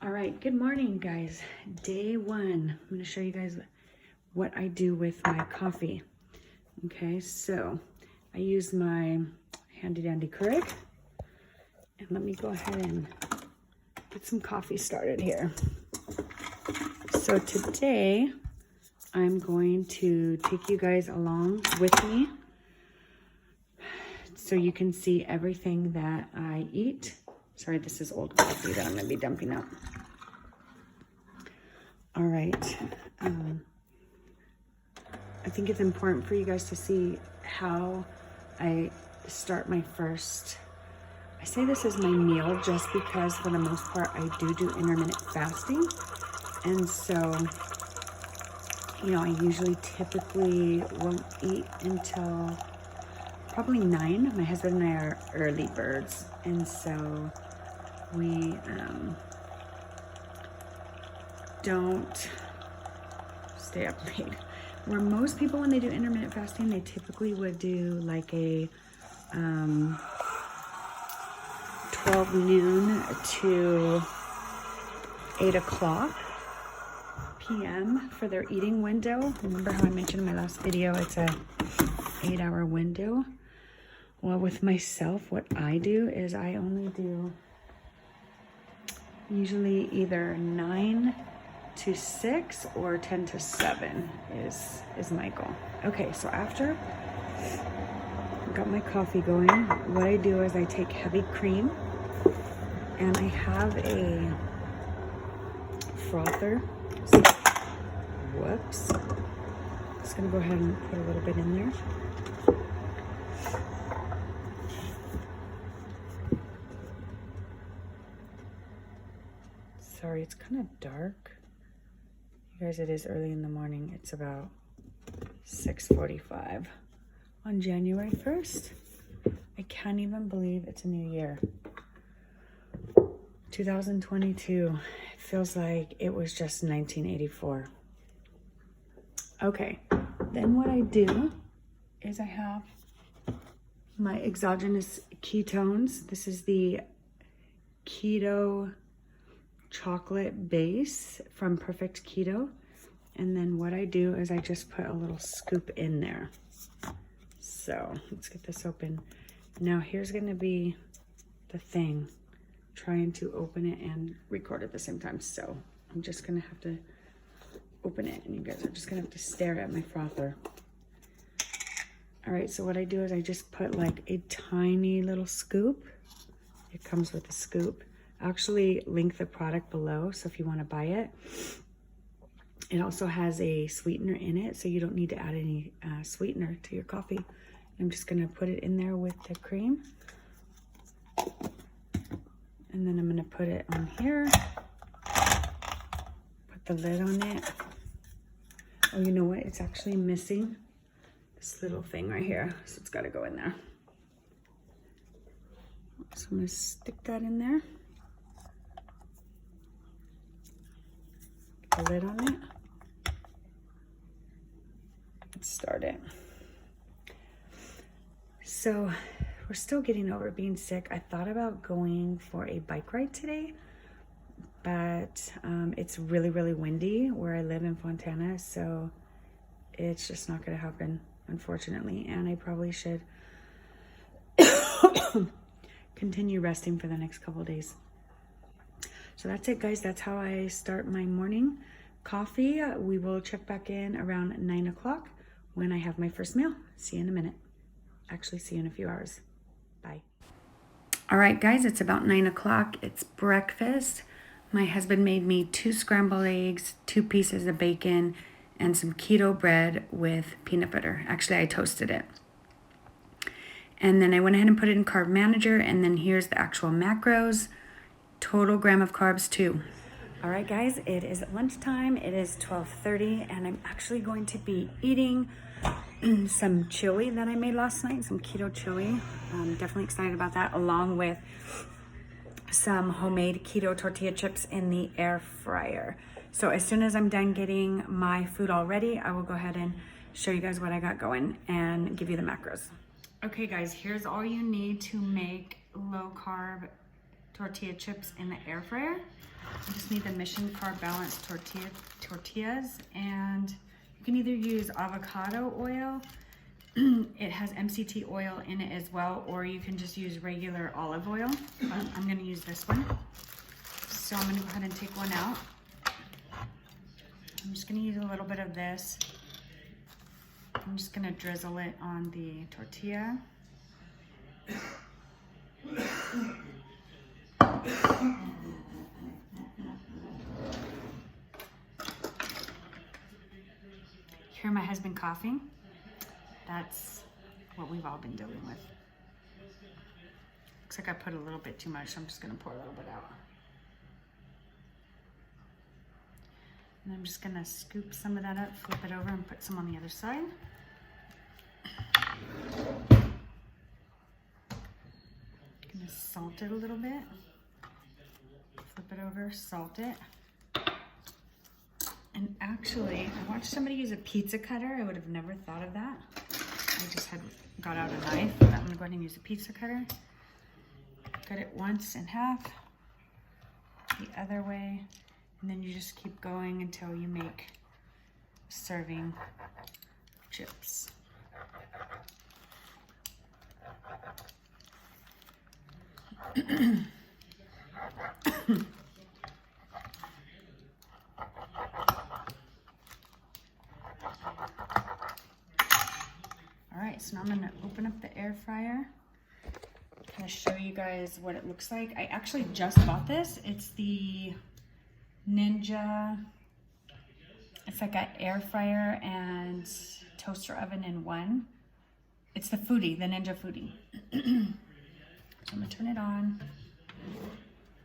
All right, good morning, guys. Day one. I'm going to show you guys what I do with my coffee. Okay, so I use my handy dandy Keurig, and let me go ahead and get some coffee started here. So today I'm going to take you guys along with me so you can see everything that I eat. Sorry, this is old coffee that I'm going to be dumping out. All right. I think it's important for you guys to see how I start my first. I say this is my meal just because for the most part I do intermittent fasting. And so, you know, I usually typically won't eat until probably 9. My husband and I are early birds. And so we don't stay up late. Where most people, when they do intermittent fasting, they typically would do like a 12 noon to 8 o'clock p.m. for their eating window. Remember how I mentioned in my last video, it's a 8-hour window? Well, with myself, what I do is I only do usually either 9 to 6 or 10 to 7 is my goal. Okay, so after I got my coffee going, what I do is I take heavy cream and I have a frother. Whoops. Just gonna go ahead and put a little bit in there. Sorry, it's kind of dark. You guys, it is early in the morning. It's about 6:45 on January 1st. I can't even believe it's a new year. 2022. It feels like it was just 1984. Okay, then what I do is I have my Exogenous Ketones. This is the Keto chocolate base from Perfect Keto. And then what I do is I just put a little scoop in there. So let's get this open. Now here's gonna be the thing, trying to open it and record at the same time. So I'm just gonna have to open it and you guys are just gonna have to stare at my frother. All right, so what I do is I just put like a tiny little scoop. It comes with a scoop. I'll actually link the product below, so if you want to buy it. It also has a sweetener in it, so you don't need to add any sweetener to your coffee. I'm just going to put it in there with the cream. And then I'm going to put it on here. Put the lid on it. Oh, you know what? It's actually missing this little thing right here, so it's got to go in there. So I'm going to stick that in there. The lid on it. Let's start it. So we're still getting over being sick. I thought about going for a bike ride today, but it's really, really windy where I live in Fontana, so it's just not going to happen, unfortunately, and I probably should continue resting for the next couple of days. So that's it, guys. That's how I start my morning coffee. We will check back in around 9 o'clock when I have my first meal. See you in a minute. Actually, see you in a few hours. Bye. All right, guys, it's about 9 o'clock. It's breakfast. My husband made me 2 scrambled eggs, 2 pieces of bacon, and some keto bread with peanut butter. Actually, I toasted it. And then I went ahead and put it in Carb Manager, and then here's the actual macros. Total gram of carbs 2. All right, guys, it is lunchtime. It is 12:30, and I'm actually going to be eating some chili that I made last night, some keto chili. I'm definitely excited about that, along with some homemade keto tortilla chips in the air fryer. So as soon as I'm done getting my food all ready, I will go ahead and show you guys what I got going and give you the macros. Okay, guys, here's all you need to make low carb tortilla chips in the air fryer. I just need the Mission Carb Balance tortillas, and you can either use avocado oil, it has MCT oil in it as well, or you can just use regular olive oil. I'm going to use this one. So I'm going to go ahead and take one out. I'm just going to use a little bit of this. I'm just going to drizzle it on the tortilla. Hear my husband coughing? That's what we've all been dealing with. Looks like I put a little bit too much, so I'm just gonna pour a little bit out. And I'm just gonna scoop some of that up, flip it over, and put some on the other side. Gonna salt it a little bit. Flip it over, salt it. And actually, I watched somebody use a pizza cutter. I would have never thought of that. I just had got out a knife, but I'm gonna go ahead and use a pizza cutter. Cut it once in half, the other way, and then you just keep going until you make a serving of chips. All right, so now I'm gonna open up the air fryer. I'm gonna show you guys what it looks like. I actually just bought this. It's the Ninja. It's like an air fryer and toaster oven in one. It's the Foodie, the Ninja Foodie. So I'm gonna turn it on,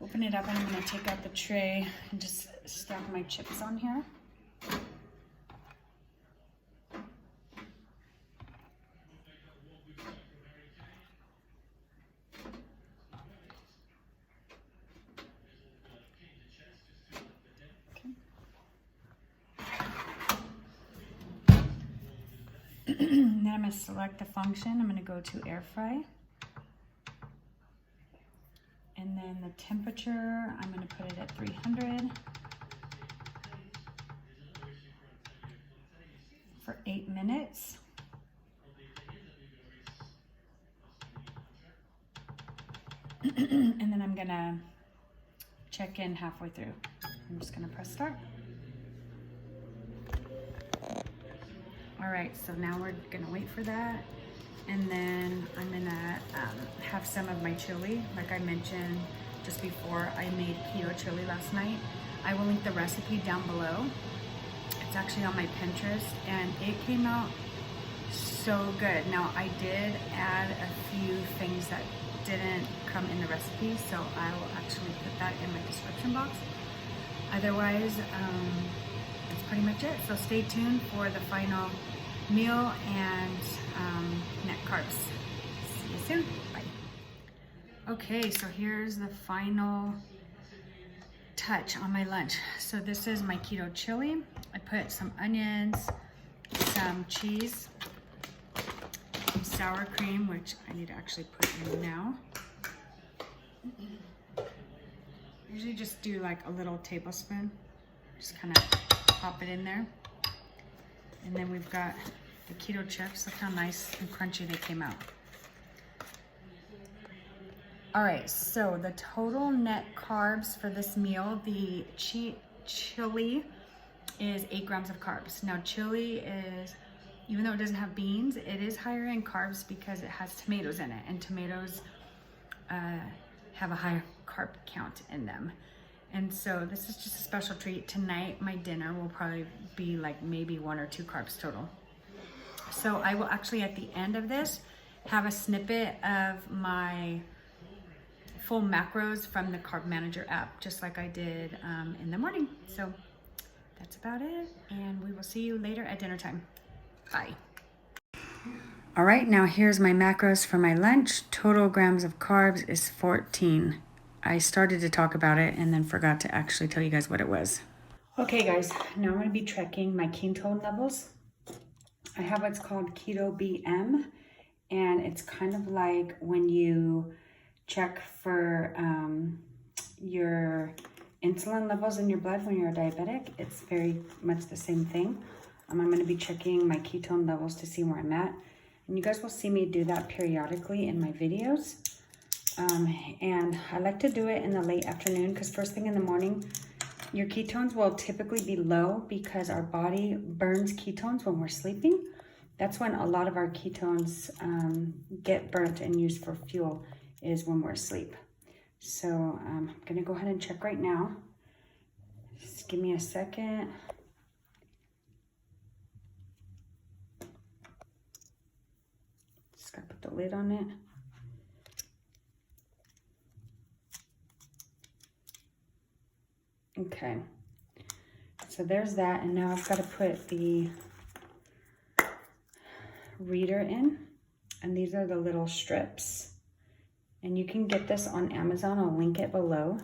open it up, and I'm gonna take out the tray and just stack my chips on here. Then I'm going to select the function. I'm going to go to air fry. And then the temperature, I'm going to put it at 300 for 8 minutes. And then I'm going to check in halfway through. I'm just going to press start. All right, so now we're gonna wait for that. And then I'm gonna have some of my chili. Like I mentioned just before, I made keto chili last night. I will link the recipe down below. It's actually on my Pinterest, and it came out so good. Now I did add a few things that didn't come in the recipe, so I will actually put that in my description box. Otherwise, that's pretty much it. So stay tuned for the final meal and net carbs. See you soon. Bye. Okay, so here's the final touch on my lunch. So this is my keto chili. I put some onions, some cheese, some sour cream, which I need to actually put in now. I usually just do like a little tablespoon. Just kind of pop it in there. And then we've got the keto chips. Look how nice and crunchy they came out. All right, so the total net carbs for this meal, the chili is 8 grams of carbs. Now chili is, even though it doesn't have beans, it is higher in carbs because it has tomatoes in it, and tomatoes have a higher carb count in them. And so this is just a special treat. Tonight, my dinner will probably be like maybe 1 or 2 carbs total. So I will actually, at the end of this, have a snippet of my full macros from the Carb Manager app, just like I did in the morning. So that's about it. And we will see you later at dinner time. Bye. All right, now here's my macros for my lunch. Total grams of carbs is 14. I started to talk about it and then forgot to actually tell you guys what it was. Okay guys, now I'm going to be tracking my ketone levels. I have what's called Keto BM, and it's kind of like when you check for your insulin levels in your blood when you're a diabetic. It's very much the same thing. I'm going to be checking my ketone levels to see where I'm at. And you guys will see me do that periodically in my videos. And I like to do it in the late afternoon because first thing in the morning, your ketones will typically be low because our body burns ketones when we're sleeping. That's when a lot of our ketones get burnt and used for fuel, is when we're asleep. So I'm going to go ahead and check right now. Just give me a second. Just got to put the lid on it. Okay, so there's that, and now I've got to put the reader in, and these are the little strips, and you can get this on Amazon. I'll link it below.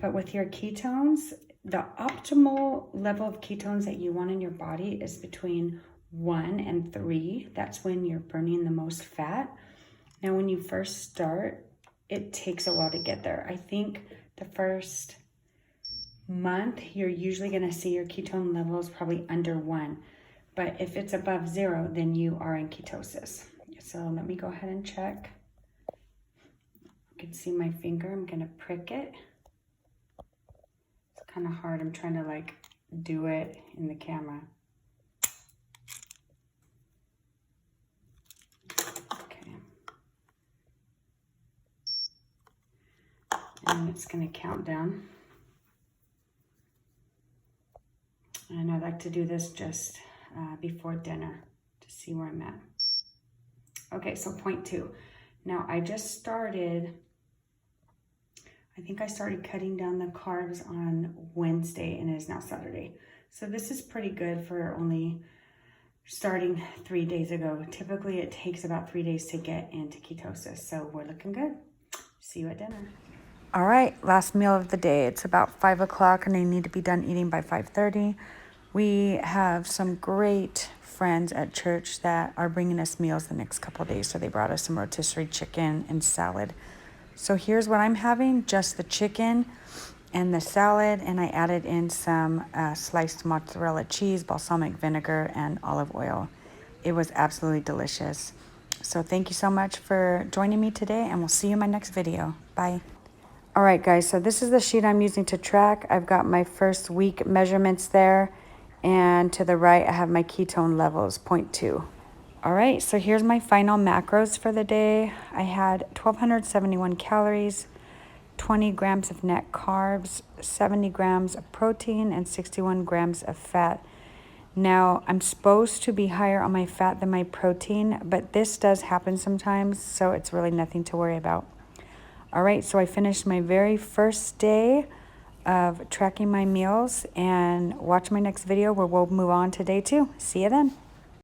But with your ketones, the optimal level of ketones that you want in your body is between 1 and 3. That's when you're burning the most fat. Now, when you first start, it takes a while to get there. I think the first month, you're usually going to see your ketone levels probably under 1. But if it's above 0, then you are in ketosis. So let me go ahead and check. You can see my finger. I'm going to prick it. It's kind of hard. I'm trying to like do it in the camera. Okay. And it's going to count down. And I like to do this just before dinner to see where I'm at. Okay, so point 2. Now I just started, I think I started cutting down the carbs on Wednesday and it is now Saturday. So this is pretty good for only starting 3 days ago. Typically it takes about 3 days to get into ketosis. So we're looking good. See you at dinner. All right, last meal of the day. It's about 5 o'clock and I need to be done eating by 5:30. We have some great friends at church that are bringing us meals the next couple of days. So they brought us some rotisserie chicken and salad. So here's what I'm having, just the chicken and the salad. And I added in some sliced mozzarella cheese, balsamic vinegar, and olive oil. It was absolutely delicious. So thank you so much for joining me today, and we'll see you in my next video. Bye. All right, guys, so this is the sheet I'm using to track. I've got my first week measurements there. And to the right, I have my ketone levels, 0.2. All right, so here's my final macros for the day. I had 1,271 calories, 20 grams of net carbs, 70 grams of protein, and 61 grams of fat. Now, I'm supposed to be higher on my fat than my protein, but this does happen sometimes, so it's really nothing to worry about. All right, so I finished my very first day of tracking my meals, and watch my next video where we'll move on to day 2. See you then.